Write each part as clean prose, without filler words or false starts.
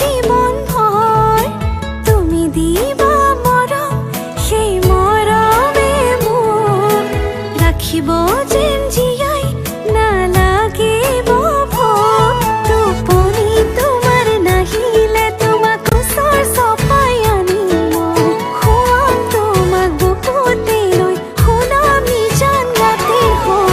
জীবন ভর তুমি দিবা মরম, সেই মরমে মোক রাখিব যেন জীয়াই নালাগিব ভোক। টোপনি তোমাৰ নাহিলে তোমাক ওচৰ চপাই আনিম, খুৱাম তোমাক বুকুতে লৈ শুনাম নিজান ৰাতিৰ সুৰ।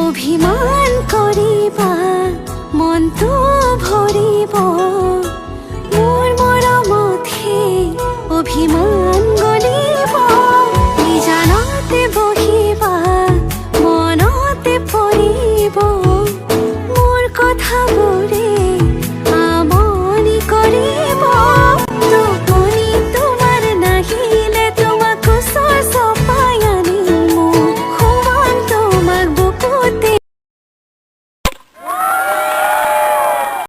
অভিমান কৰিবা মনটো ভৰিব।